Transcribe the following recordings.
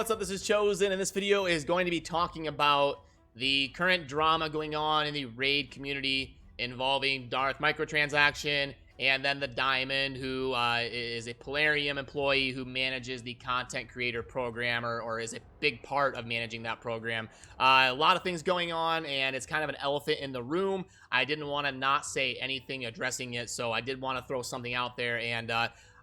what's up? This is Chosen, and this video is going to be talking about the current drama going on in the raid community involving Darth microtransaction and then the Diamond, who is a Plarium employee who manages the content creator program, or is a big part of managing that program. A lot of things going on, and it's kind of an elephant in the room. I didn't want to not say anything addressing it, so I did want to throw something out there, and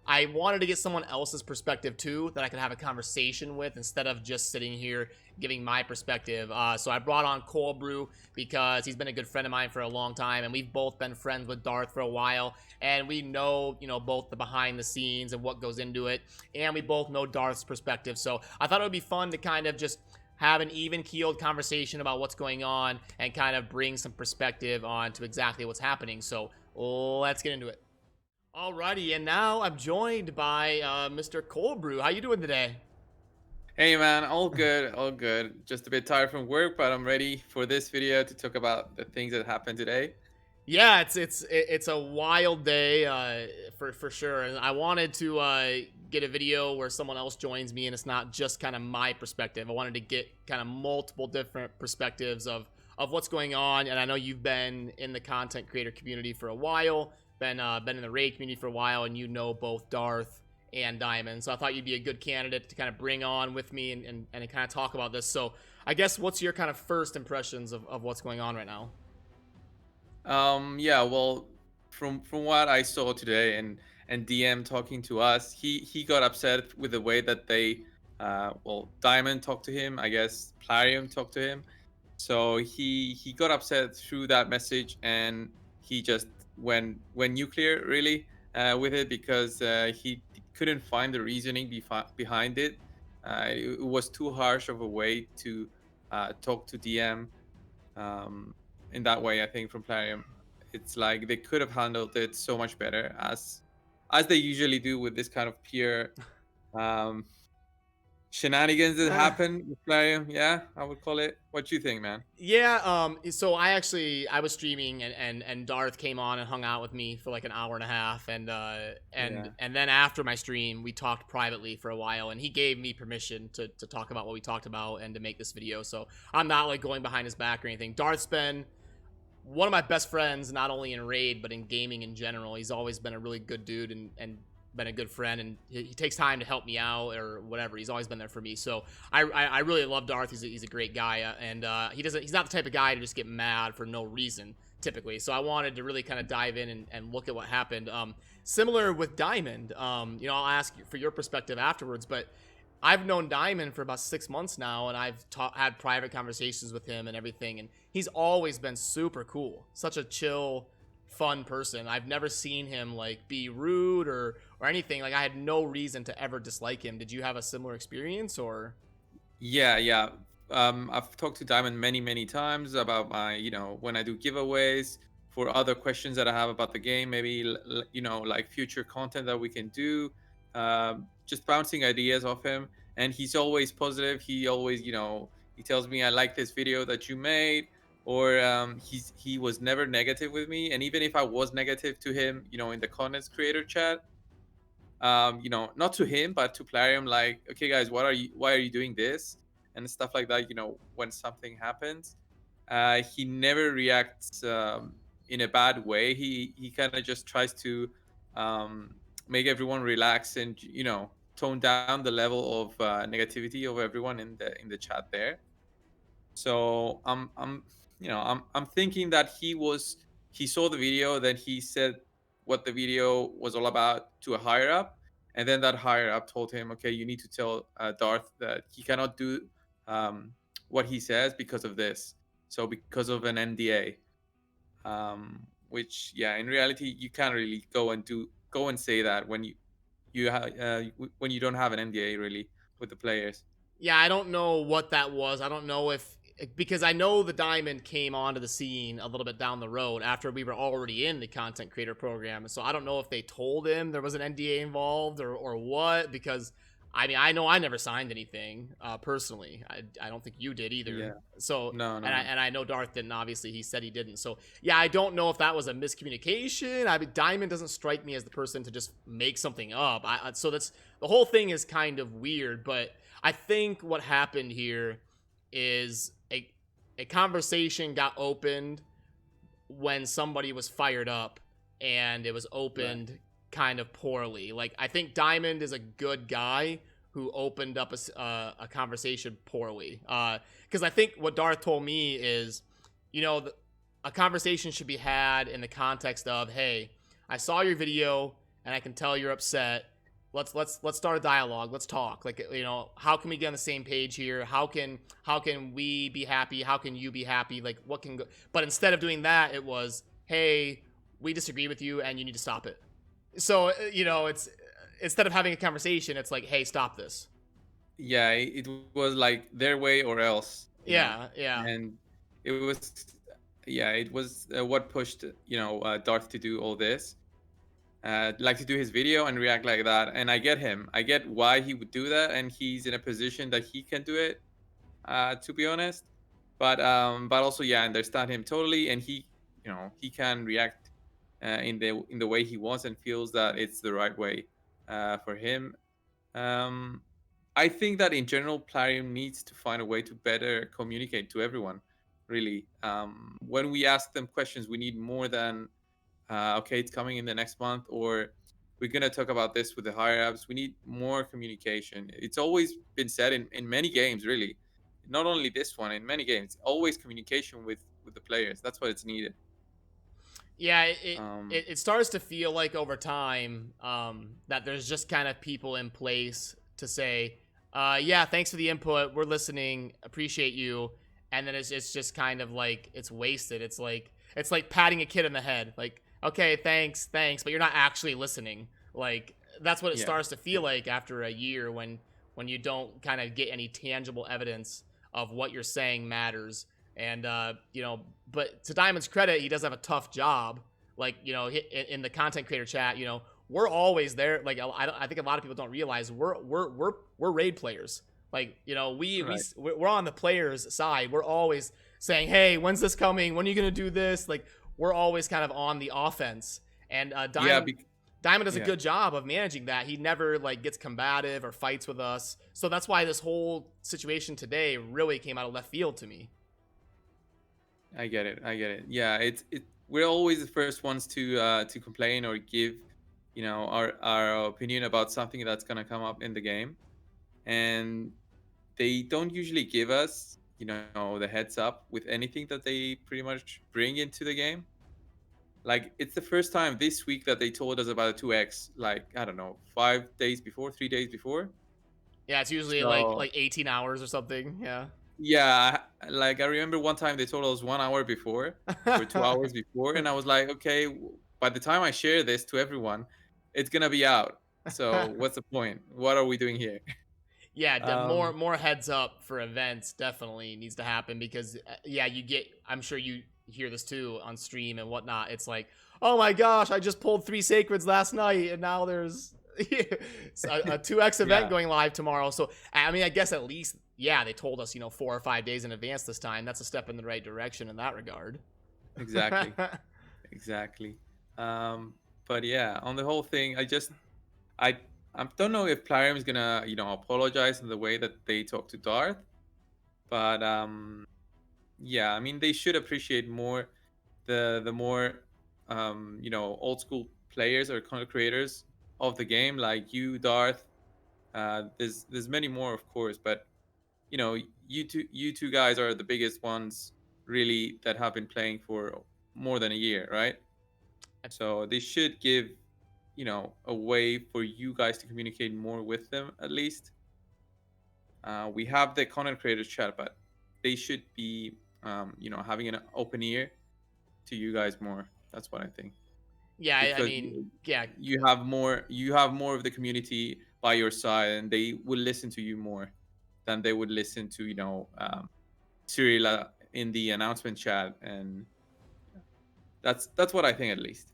I wanted to get someone else's perspective too that I could have a conversation with instead of just sitting here giving my perspective. So I brought on Brew because he's been a good friend of mine for a long time, and we've both been friends with Darth for a while, and we know, both the behind the scenes and what goes into it, and we both know Darth's perspective. So I thought it would be fun to kind of just have an even-keeled conversation about what's going on and kind of bring some perspective on to exactly what's happening. So let's get into it. Alrighty, and now I'm joined by Mr. Brew. How you doing today? Hey man, all good, all good. Just a bit tired from work, but I'm ready for this video to talk about the things that happened today. Yeah, it's a wild day for sure, and I wanted to get a video where someone else joins me, and it's not just kind of my perspective. I wanted to get kind of multiple different perspectives of what's going on, and I know you've been in the content creator community for a while. Been in the raid community for a while, and you know both Darth and Diamond, so I thought you'd be a good candidate to kind of bring on with me and kind of talk about this. So I guess what's your kind of first impressions of what's going on right now? Yeah, well, from what I saw today and DM talking to us, he got upset with the way that they, Diamond talked to him. I guess Plarium talked to him, so he got upset through that message, and he just went nuclear really with it because he couldn't find the reasoning behind it. It was too harsh of a way to talk to DM. In that way, I think from Plarium, it's like they could have handled it so much better, as they usually do with this kind of peer um, shenanigans that happen with Plarium. Yeah, I would call it. What do you think, man? Yeah, so I was streaming, and Darth came on and hung out with me for like an hour and a half, and Yeah. then after my stream we talked privately for a while, and he gave me permission to talk about what we talked about and to make this video. So I'm not like going behind his back or anything. Darth's been one of my best friends, not only in raid but in gaming in general. He's always been a really good dude and been a good friend, and he takes time to help me out or whatever. He's always been there for me. So I really love Darth. He's a great guy, and he's not the type of guy to just get mad for no reason typically. So I wanted to really kind of dive in and look at what happened. Similar with Diamond, I'll ask for your perspective afterwards, but I've known Diamond for about 6 months now, and I've had private conversations with him and everything, and he's always been super cool, such a chill, fun person. I've never seen him like be rude or anything. Like, I had no reason to ever dislike him. Did you have a similar experience? Or Yeah. I've talked to Diamond many times about my, when I do giveaways for other questions that I have about the game, maybe, like future content that we can do, just bouncing ideas off him. And he's always positive. He always, he tells me, I like this video that you made, or he was never negative with me. And even if I was negative to him, in the content creator chat, not to him but to Plarium, like, okay guys, why are you doing this and stuff like that, when something happens, he never reacts in a bad way. He kind of just tries to make everyone relax and tone down the level of negativity of everyone in the chat there. So I'm thinking that he saw the video, then he said what the video was all about to a higher up, and then that higher up told him, okay, you need to tell Darth that he cannot do what he says because of this. So because of an NDA, which, yeah, in reality you can't really go and say that when when you don't have an NDA really with the players. yeah, I don't know what that was. I don't know if, because I know the Diamond came onto the scene a little bit down the road after we were already in the content creator program. So I don't know if they told him there was an NDA involved or what, because I mean, I know I never signed anything personally. I don't think you did either. Yeah. So, No, no, and no. I know Darth didn't. Obviously, he said he didn't. So, yeah, I don't know if that was a miscommunication. I mean, Diamond doesn't strike me as the person to just make something up. So that's the whole thing is kind of weird. But I think what happened here is a conversation got opened when somebody was fired up, and it was Right. opened kind of poorly. Like, I think Diamond is a good guy who opened up a conversation poorly. Because I think what Darth told me is, you know, a conversation should be had in the context of, hey, I saw your video and I can tell you're upset. Let's start a dialogue. Let's talk. Like, you know, how can we get on the same page here? How can we be happy? How can you be happy? Like, what can go? But instead of doing that, it was, hey, we disagree with you and you need to stop it. So, you know, it's instead of having a conversation, it's like, hey, stop this. Yeah, it was like their way or else, Yeah, yeah. and it was, yeah, it was what pushed, Darth to do all this, like to do his video and react like that. And I get him. I get why he would do that, and he's in a position that he can do it. To be honest, but also, yeah, I understand him totally, and he can react in the way he wants and feels that it's the right way for him. Um, I think that in general, Plarium needs to find a way to better communicate to everyone. Really, when we ask them questions, we need more than okay, it's coming in the next month, or we're gonna talk about this with the higher ups. We need more communication. It's always been said in many games, really, not only this one. In many games, always communication with the players. That's what it's needed. Yeah, Um, it starts to feel like over time that there's just kind of people in place to say, yeah, thanks for the input. We're listening. Appreciate you. And then it's just kind of like it's wasted. It's like patting a kid in the head. Like, okay, thanks, but you're not actually listening. Like that's what it yeah, starts to feel like after a year when you don't kind of get any tangible evidence of what you're saying matters. And you know, but to Diamond's credit, he does have a tough job. Like, you know, in the content creator chat, you know, we're always there. Like, I think a lot of people don't realize we're raid players. Like, you know, right. we're on the players' side. We're always saying, hey, when's this coming? When are you gonna do this? Like, we're always kind of on the offense. And Yeah, Diamond does a yeah. good job of managing that. He never like gets combative or fights with us. So that's why this whole situation today really came out of left field to me. I get it. I get it. Yeah, it. We're always the first ones to complain or give, our opinion about something that's gonna come up in the game, and they don't usually give us, the heads up with anything that they pretty much bring into the game. Like, it's the first time this week that they told us about a 2x. Like, I don't know, 5 days before, 3 days before. Yeah, it's usually So like 18 hours or something. Yeah. yeah, like I remember one time they told us 1 hour before or 2 hours before, and I was like, okay, by the time I share this to everyone, it's gonna be out. So what's the point? What are we doing here? Yeah, Um, more heads up for events definitely needs to happen because yeah, you get. I'm sure you hear this too on stream and whatnot. It's like, oh my gosh, I just pulled 3 sacreds last night, and now there's a 2x event yeah, going live tomorrow. So I mean, I guess at least yeah, they told us 4 or 5 days in advance this time. That's a step in the right direction in that regard. exactly, exactly. Um, but yeah, on the whole thing, I I don't know if Plarium is gonna, apologize in the way that they talk to Darth, but yeah, I mean, they should appreciate more the more old school players or content creators of the game, like you, Darth. There's many more, of course, but you know you two guys are the biggest ones, really, that have been playing for more than a year, right? So they should give, a way for you guys to communicate more with them, at least. We have the content creators chat, but they should be, having an open ear to you guys more. That's what I think, Yeah, I because mean, yeah, you have more of the community by your side, and they will listen to you more than they would listen to, Cyril in the announcement chat. And that's what I think, at least.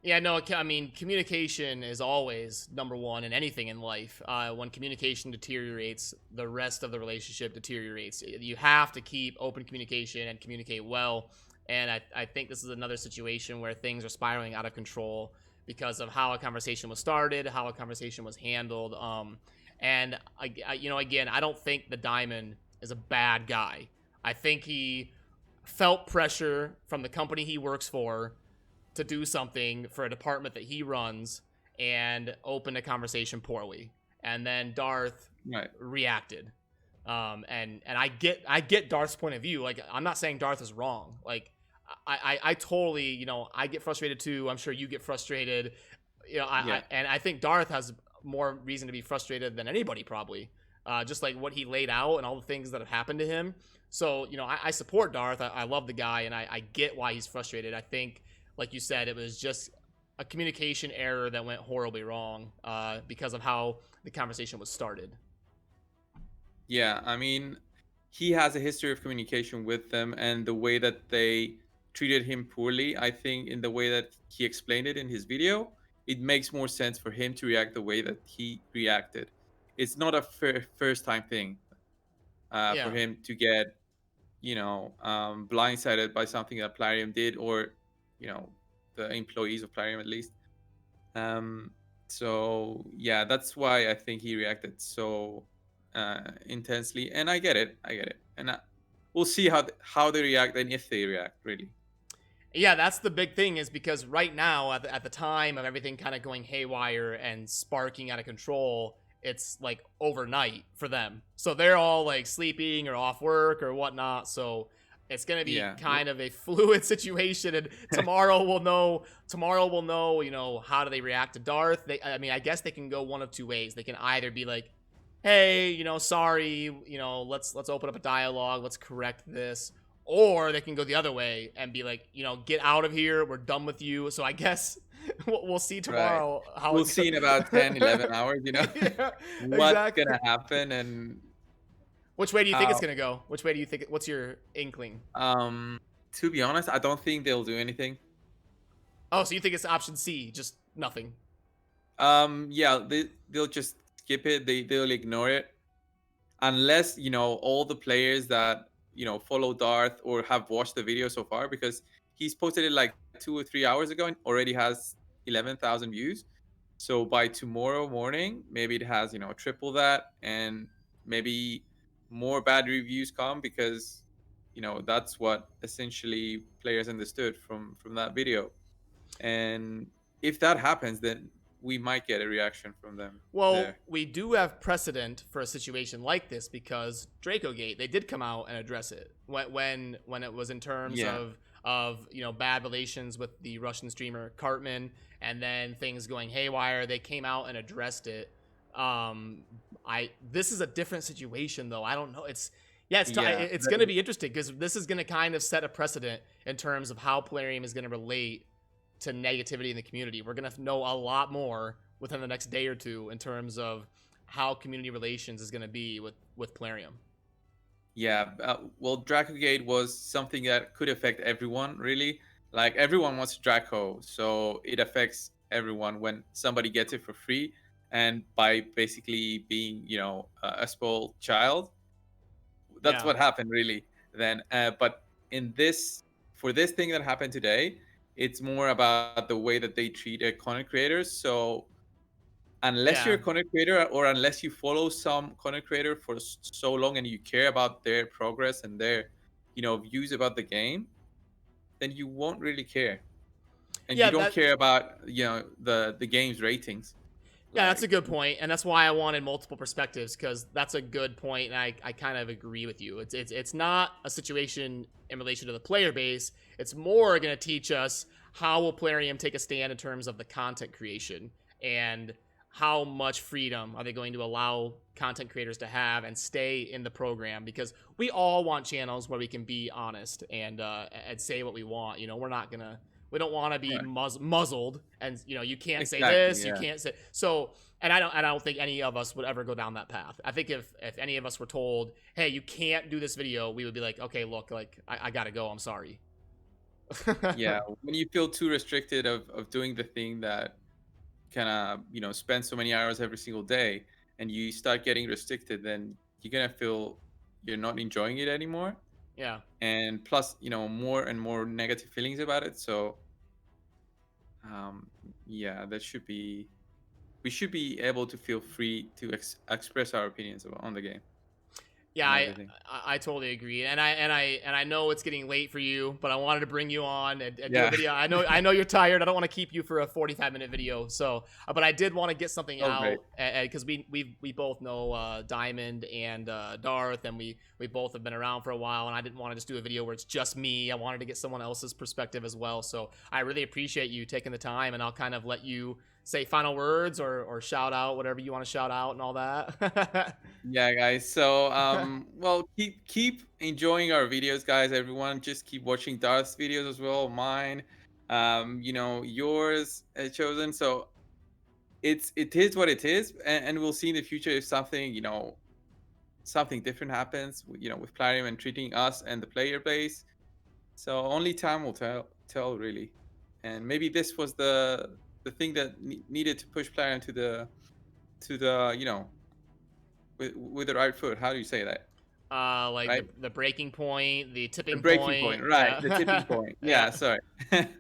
Yeah, no, I mean, communication is always number one in anything in life. When communication deteriorates, the rest of the relationship deteriorates. You have to keep open communication and communicate well. And I think this is another situation where things are spiraling out of control because of how a conversation was started, how a conversation was handled. And again, I don't think the Diamond is a bad guy. I think he felt pressure from the company he works for to do something for a department that he runs and opened a conversation poorly. And then Darth Right. reacted. And I get Darth's point of view. Like, I'm not saying Darth is wrong. Like, I totally, I get frustrated too. I'm sure you get frustrated. I think Darth has more reason to be frustrated than anybody probably. Just like what he laid out and all the things that have happened to him. So, I support Darth. I love the guy, and I get why he's frustrated. I think, like you said, it was just a communication error that went horribly wrong because of how the conversation was started. Yeah, I mean, he has a history of communication with them, and the way that they treated him poorly, I think, in the way that he explained it in his video, it makes more sense for him to react the way that he reacted. It's not a first time thing for Yeah. him to get, blindsided by something that Plarium did, or, the employees of Plarium at least. So yeah, that's why I think he reacted so intensely, and I get it, and we'll see how they react and if they react really. Yeah, that's the big thing, is because right now, at the time of everything kind of going haywire and sparking out of control, it's like overnight for them. So they're all like sleeping or off work or whatnot. So it's going to be Yeah. kind of a fluid situation. And tomorrow we'll know, how do they react to Darth? I guess they can go one of two ways. They can either be like, hey, sorry, let's open up a dialogue. Let's correct this. Or they can go the other way and be like, get out of here. We're done with you. So I guess we'll see tomorrow how We'll see in about 10, 11 hours, Yeah, what's exactly. gonna happen and Which way do you think it's how. gonna go? Which way do you think? What's your inkling? To be honest, I don't think they'll do anything. Oh, so you think it's option C, just nothing? Yeah, they'll just skip it. They'll ignore it unless all the players that follow Darth or have watched the video so far, because he's posted it like 2 or 3 hours ago and already has 11,000 views. So by tomorrow morning, maybe it has triple that, and maybe more bad reviews come, because that's what essentially players understood from that video. And if that happens, then we might get a reaction from them Well, there. we do have precedent for a situation like this because Dracogate, they did come out and address it when it was in terms Yeah. of bad relations with the Russian streamer Cartman, and then things going haywire. They came out and addressed it. This is a different situation though. I don't know. It's going to be interesting because this is going to kind of set a precedent in terms of how Plarium is going to relate to negativity in the community. We're going to know a lot more within the next day or two in terms of how community relations is going to be with Plarium. Yeah, well, Dracogate was something that could affect everyone, really. Like, everyone wants Draco, so it affects everyone when somebody gets it for free, and by basically being, a spoiled child. That's Yeah. what happened, really. Then, but for this thing that happened today, it's more about the way that they treat content creators. So unless you're Yeah. a content creator, or unless you follow some content creator for so long and you care about their progress and their views about the game, then you won't really care, and you Yeah, don't care about the game's ratings. yeah, that's a Like, good point, and that's why I wanted multiple perspectives, because that's a good point, and I kind of agree with you. It's not a situation in relation to the player base. It's more going to teach us how will Plarium take a stand in terms of the content creation, and how much freedom are they going to allow content creators to have and stay in the program, because we all want channels where we can be honest and say what we want. We don't want to be right. muzzled, and you can't say Exactly, this, you yeah. can't say so. And I don't think any of us would ever go down that path. I think if any of us were told, hey, you can't do this video, we would be like, okay, look, like I gotta go, I'm sorry. Yeah, when you feel too restricted of doing the thing that kind of, spend so many hours every single day, and you start getting restricted, then you're gonna feel you're not enjoying it anymore. Yeah. And plus, more and more negative feelings about it. So, yeah, we should be able to feel free to express our opinions on the game Yeah, and I, everything. I totally agree, and I know it's getting late for you, but I wanted to bring you on and do a Yeah. video. I know you're tired. I don't want to keep you for a 45-minute video, so but I did want to get something Oh, great. out because we both know Diamond and Darth, and we both have been around for a while, and I didn't want to just do a video where it's just me. I wanted to get someone else's perspective as well. So I really appreciate you taking the time, and I'll kind of let you say final words or shout out whatever you want to shout out and all that. Yeah, guys. So, well, keep enjoying our videos, guys. Everyone, just keep watching Darth's videos as well. Mine, yours, chosen. So it is what it is, and we'll see in the future if something, something different happens. With Plarium and treating us and the player base. So only time will tell really. And maybe this was the thing that needed to push Plarium to the with the right foot. How do you say that? Like Right? the breaking point, the The tipping breaking point, point. right? The tipping Yeah. point. Yeah. Yeah, sorry.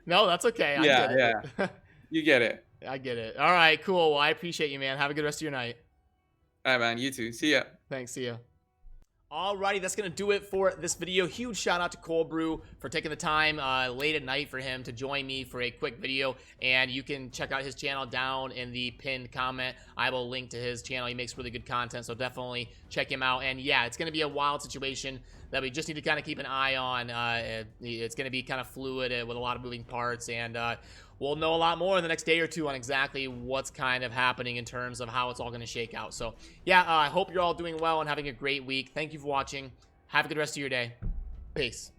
No, that's okay. I Yeah, get yeah. it. You get it. I get it. All right, cool. Well, I appreciate you, man. Have a good rest of your night. All right, man. You too. See ya. Thanks. See ya. Alrighty, that's going to do it for this video. Huge shout out to Brew for taking the time late at night for him to join me for a quick video. And you can check out his channel down in the pinned comment. I will link to his channel. He makes really good content, so definitely check him out. And yeah, it's going to be a wild situation that we just need to kind of keep an eye on. It's going to be kind of fluid with a lot of moving parts, and we'll know a lot more in the next day or two on exactly what's kind of happening in terms of how it's all going to shake out. So yeah, I hope you're all doing well and having a great week. Thank you for watching. Have a good rest of your day. Peace.